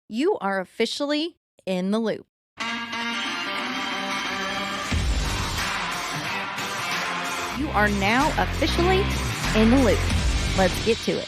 You are officially in the loop. You are now officially in the loop. Let's get to it.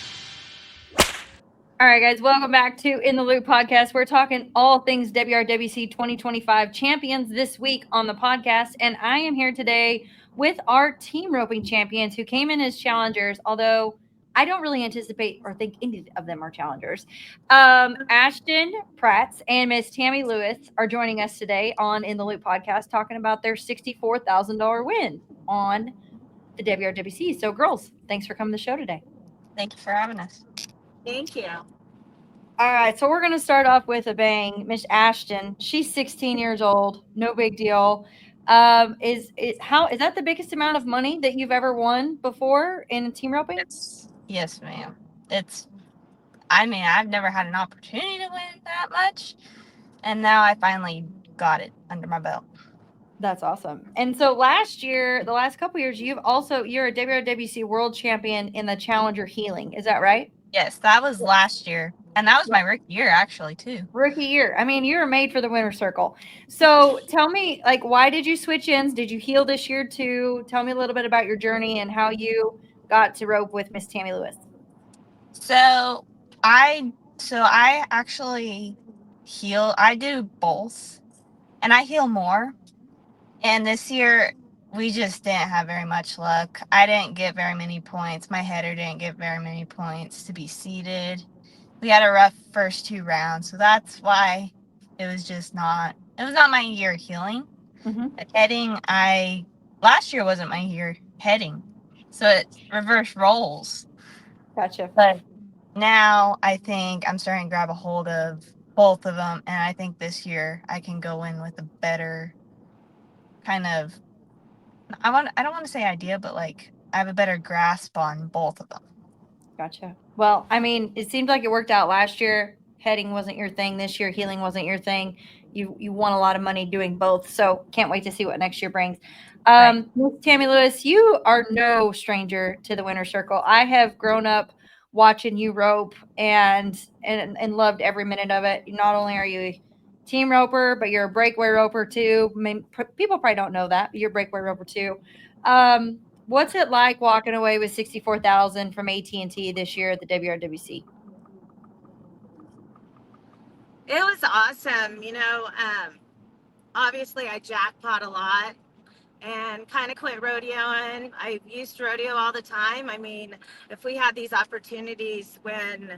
All right, guys, welcome back to In the Loop podcast. We're talking all things WRWC 2025 champions this week on the podcast. And I am here today with our team roping champions who came in as challengers, although I don't really anticipate or think any of them are challengers. Ashton, Pratz, and Miss Tammy Lewis are joining us today on In the Loop podcast talking about their $64,000 win on the WRWC. So, girls, thanks for coming to the show today. Thank you for having us. Thank you. All right, so we're going to start off with a bang. Miss Ashton, she's 16 years old. No big deal. Is that the biggest amount of money that you've ever won before in team roping? Yes, ma'am. I've never had an opportunity to win that much, and now I finally got it under my belt. That's awesome. And so last year, the last couple years, you're a WRWC world champion in the Challenger Healing. Is that right? Yes, that was last year. And that was my rookie year, actually, too. Rookie year. I mean, you were made for the winner's circle. So tell me, why did you switch ends? Did you heal this year too? Tell me a little bit about your journey and how you got to rope with Miss Tammy Lewis. So I actually heal. I do both, and I heal more. And this year, we just didn't have very much luck. I didn't get very many points. My header didn't get very many points to be seeded. We had a rough first 2 rounds, so that's why it was not my year healing. Mm-hmm. Heading, last year wasn't my year heading, so it reverse roles. Gotcha. But now I think I'm starting to grab a hold of both of them, and I think this year I can go in with a better kind of, I don't want to say idea, but I have a better grasp on both of them. Gotcha. Well, I mean, it seemed like it worked out last year. Heading wasn't your thing. This year, healing wasn't your thing. You won a lot of money doing both. So can't wait to see what next year brings. Right. Tammy Lewis, you are no stranger to the winner's circle. I have grown up watching you rope and loved every minute of it. Not only are you a team roper, but you're a breakaway roper too. I mean, people probably don't know that, but you're a breakaway roper too. What's it like walking away with $64,000 from AT&T this year at the WRWC? It was awesome. Obviously I jackpot a lot and kind of quit rodeoing. I used rodeo all the time. I mean, if we had these opportunities when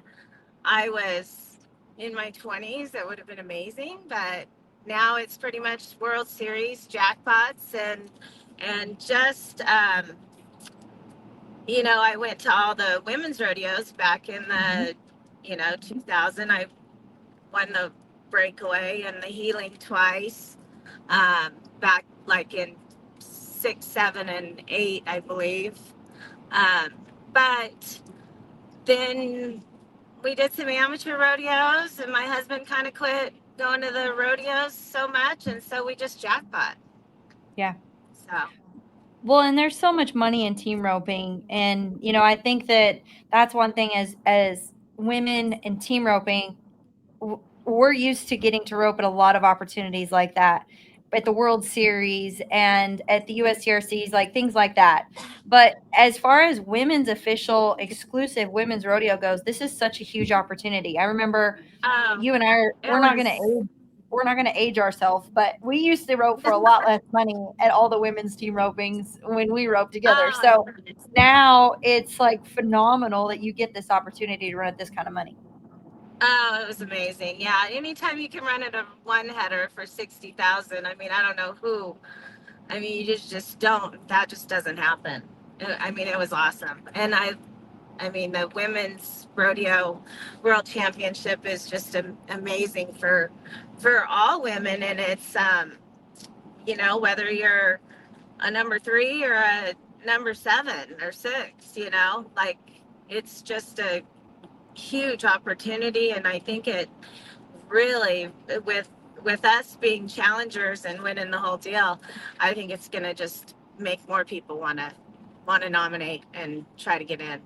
I was in my 20s, that would have been amazing. But now it's pretty much World Series jackpots and just, I went to all the women's rodeos back in the, 2000. I won the breakaway and the healing twice, back in 6, 7, and 8, I believe. But then we did some amateur rodeos, and my husband kind of quit going to the rodeos so much, and so we just jackpot. Yeah. So. Well, and there's so much money in team roping, and I think that's one thing as women in team roping, we're used to getting to rope at a lot of opportunities like that, at the World Series and at the USTRCs, things like that. But as far as women's official exclusive women's rodeo goes, this is such a huge opportunity. I remember you and I we're not going to age ourselves, but we used to rope for a lot less money at all the women's team ropings when we roped together. So now it's phenomenal that you get this opportunity to run at this kind of money. Oh, it was amazing. Yeah. Anytime you can run at a one header for 60,000, I mean, I don't know who. I mean, you just don't. That just doesn't happen. I mean, it was awesome. And I mean, the women's rodeo world championship is just amazing for all women. And it's, whether you're a number 3 or a number 7 or 6, it's just a huge opportunity. And I think it really, with us being challengers and winning the whole deal, I think it's going to just make more people want to nominate and try to get in.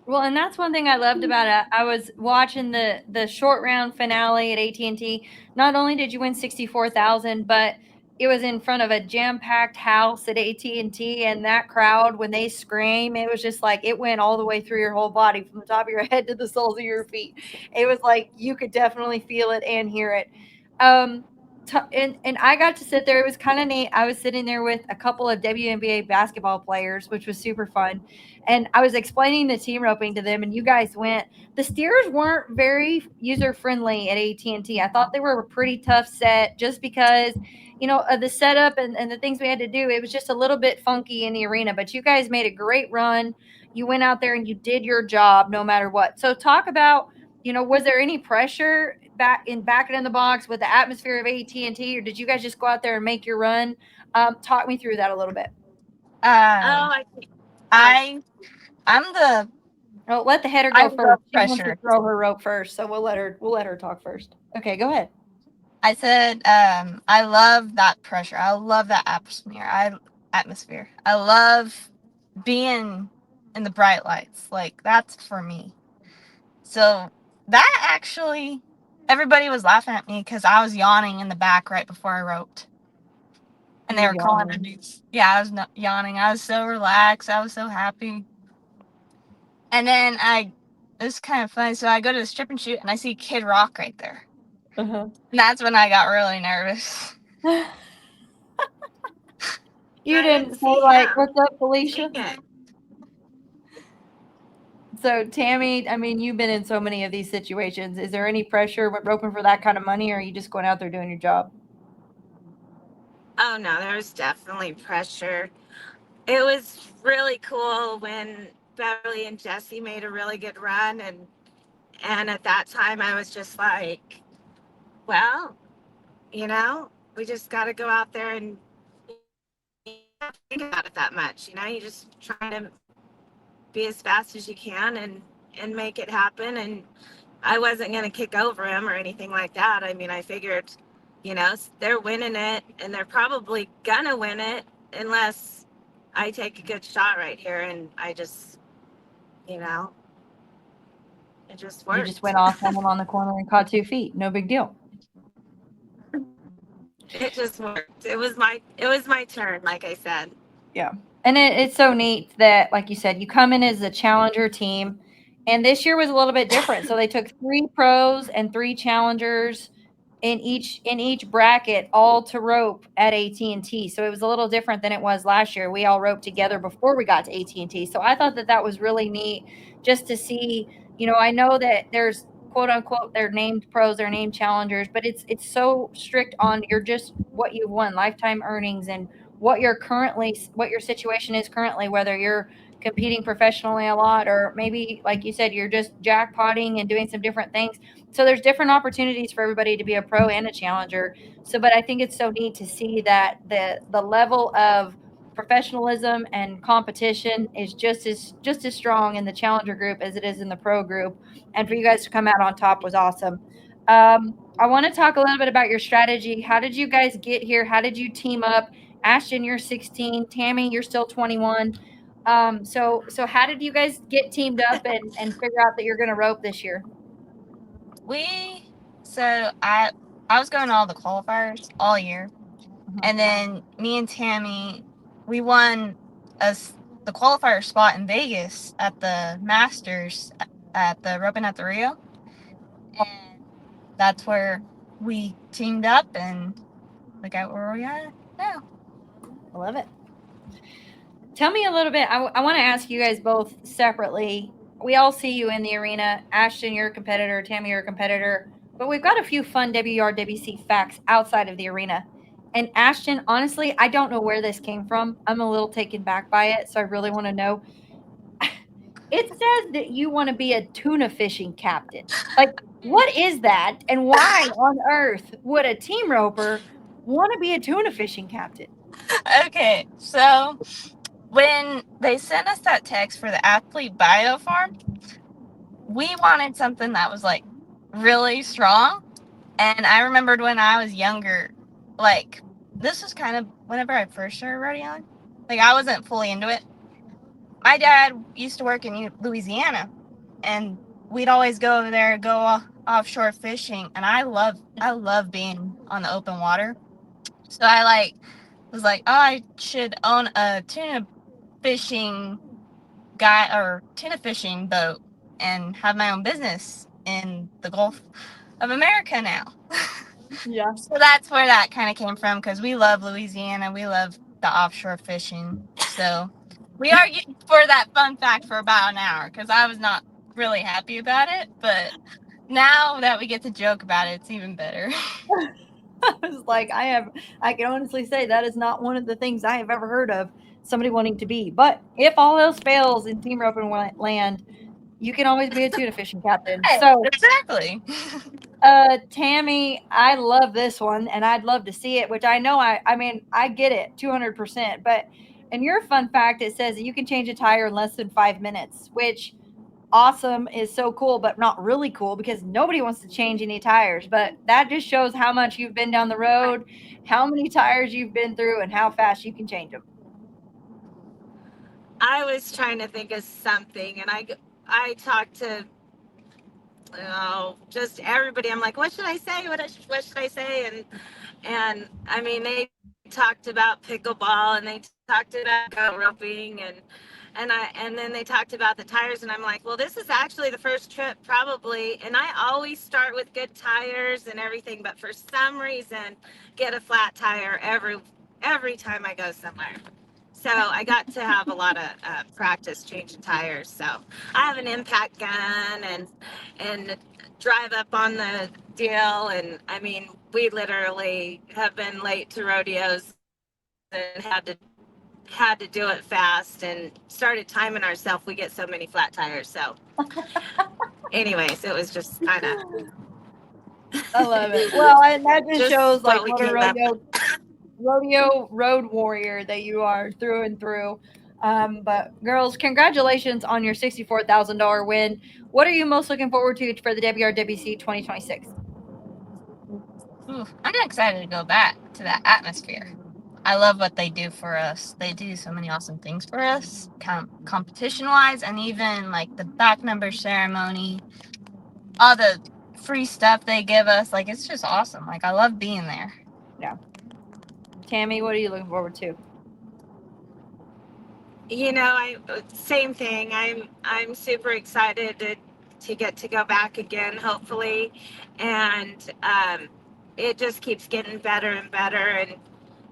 Well, and that's one thing I loved about it. I was watching the short round finale at AT&T. Not only did you win 64,000, but it was in front of a jam-packed house at AT&T, and that crowd, when they scream, it was just like it went all the way through your whole body from the top of your head to the soles of your feet. It was like you could definitely feel it and hear it. Um and I got to sit there. It was kind of neat. I was sitting there with a couple of WNBA basketball players, which was super fun, and I was explaining the team roping to them, and you guys went. The steers weren't very user friendly at AT&T. I thought they were a pretty tough set, just because of the setup and the things we had to do. It was just a little bit funky in the arena, but you guys made a great run. You went out there and you did your job no matter what. So talk about, was there any pressure back in the box with the atmosphere of AT&T, or did you guys just go out there and make your run? Talk me through that a little bit. Oh, I think. I'm the. Oh, let the header I go love first. She wants to pressure. throw her rope first, so we'll let her talk first. Okay, go ahead. I said, I love that pressure. I love that atmosphere. I love being in the bright lights. Like, that's for me. So that actually, everybody was laughing at me because I was yawning in the back right before I roped. And they were calling me. Yeah, I was yawning. I was so relaxed. I was so happy. And then it was kind of funny. So I go to the strip and shoot, and I see Kid Rock right there. Uh-huh. And that's when I got really nervous. You didn't say like, "What's up, Felicia?" So Tammy, I mean, you've been in so many of these situations. Is there any pressure when roping for that kind of money, or are you just going out there doing your job? Oh no, there was definitely pressure. It was really cool when Beverly and Jesse made a really good run, and at that time I was just like, well, we just got to go out there and not think about it that much. You just try to be as fast as you can and make it happen. And I wasn't going to kick over him or anything like that. I mean, I figured, they're winning it, and they're probably gonna win it unless I take a good shot right here. And I just, it just worked. You just went off on them on the corner and caught 2 feet. No big deal. It just worked. It was my turn, like I said. Yeah. And it's so neat that, like you said, you come in as a challenger team. And this year was a little bit different. So they took 3 pros and 3 challengers in each bracket, all to rope at AT&T. So it was a little different than it was last year. We all roped together before we got to AT&T. So I thought that was really neat, just to see. I know that there's quote unquote they're named pros, they're named challengers, but it's so strict on your just what you've won, lifetime earnings, and what your situation is currently, whether you're competing professionally a lot, or maybe, like you said, you're just jackpotting and doing some different things. So there's different opportunities for everybody to be a pro and a challenger. So, but I think it's so neat to see that the level of professionalism and competition is just as strong in the challenger group as it is in the pro group. And for you guys to come out on top was awesome. I want to talk a little bit about your strategy. How did you guys get here? How did you team up? Ashtyn, you're 16. Tammy, you're still 21. So how did you guys get teamed up and figure out that you're going to rope this year? I was going to all the qualifiers all year. And then me and Tammy, we won the qualifier spot in Vegas at the Masters at the Roping at the Rio. And that's where we teamed up and look at where we are now. I love it. Tell me a little bit. I want to ask you guys both separately. We all see you in the arena. Ashtyn, you're a competitor. Tammy, you're a competitor. But we've got a few fun WRWC facts outside of the arena. And Ashtyn, honestly, I don't know where this came from. I'm a little taken back by it, so I really want to know. It says that you want to be a tuna fishing captain. Like, what is that? And why on earth would a team roper want to be a tuna fishing captain? Okay, so when they sent us that text for the athlete bio form, we wanted something that was like really strong. And I remembered when I was younger, like this was kind of whenever I first started rodeoing. Like I wasn't fully into it. My dad used to work in Louisiana, and we'd always go over there, go offshore fishing, and I love being on the open water. So I was like, oh, I should own a fishing tuna fishing boat and have my own business in the Gulf of America now. Yeah. So that's where that kind of came from, because we love Louisiana. We love the offshore fishing. So we argued for that fun fact for about an hour because I was not really happy about it. But now that we get to joke about it, it's even better. I was like, I can honestly say that is not one of the things I have ever heard of somebody wanting to be. But if all else fails in team roping land, you can always be a tuna fishing captain. So, Exactly. Tammy, I love this one, and I'd love to see it. Which I know, I mean, I get it 200%. But in your fun fact, it says that you can change a tire in less than 5 minutes, which awesome is so cool, but not really cool because nobody wants to change any tires. But that just shows how much you've been down the road, how many tires you've been through, and how fast you can change them. I was trying to think of something, and I talked to just everybody. I'm like, what should I say? What should I say? And I mean, they talked about pickleball, and they talked about goat roping, and then they talked about the tires, and I'm like, well, this is actually the first trip probably, and I always start with good tires and everything, but for some reason get a flat tire every time I go somewhere. So I got to have a lot of practice changing tires. So I have an impact gun and drive up on the deal. And I mean, we literally have been late to rodeos and had to do it fast and started timing ourselves. We get so many flat tires. So anyways, it was just kind of. I love it. Well, and that just shows like what we what a came up with. rodeo road warrior that you are through and through. But girls, congratulations on your $64,000 win. What are you most looking forward to for the WRWC 2026? I'm excited to go back to that atmosphere. I love what they do for us. They do so many awesome things for us, competition-wise, and even like the back number ceremony, all the free stuff they give us. Like, it's just awesome. Like, I love being there. Yeah. Tammy, what are you looking forward to? Same thing. I'm super excited to get to go back again, hopefully, and it just keeps getting better and better. And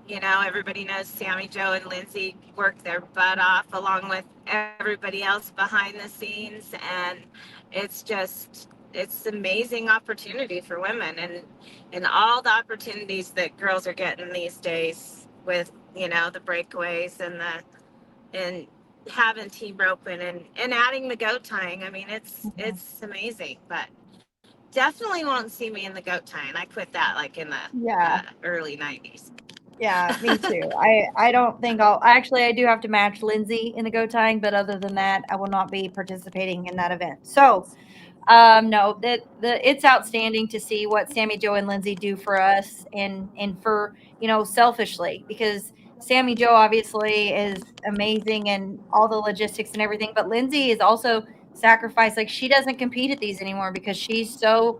everybody knows Sammy, Joe, and Lindsay work their butt off along with everybody else behind the scenes, and it's amazing opportunity for women, and all the opportunities that girls are getting these days with the breakaways and having team roping and adding the goat tying. I mean, it's amazing, but definitely won't see me in the goat tying. I quit that like in the early 90s. Yeah, me too. I don't think I do have to match Lindsay in the goat tying, but other than that, I will not be participating in that event. So no, it's outstanding to see what Sammy, Joe, and Lindsay do for us, and for selfishly, because Sammy Joe obviously is amazing and all the logistics and everything, but Lindsay is also sacrificed. Like, she doesn't compete at these anymore because she's so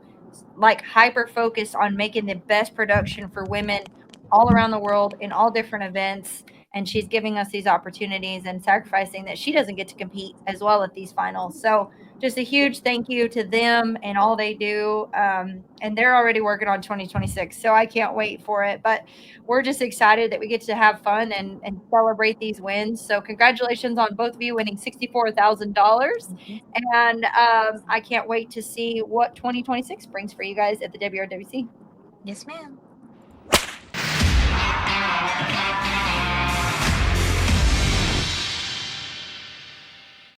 like hyper focused on making the best production for women all around the world in all different events, and she's giving us these opportunities and sacrificing that she doesn't get to compete as well at these finals. So just a huge thank you to them and all they do. And they're already working on 2026, so I can't wait for it. But we're just excited that we get to have fun and celebrate these wins. So congratulations on both of you winning $64,000. And I can't wait to see what 2026 brings for you guys at the WRWC. Yes, ma'am.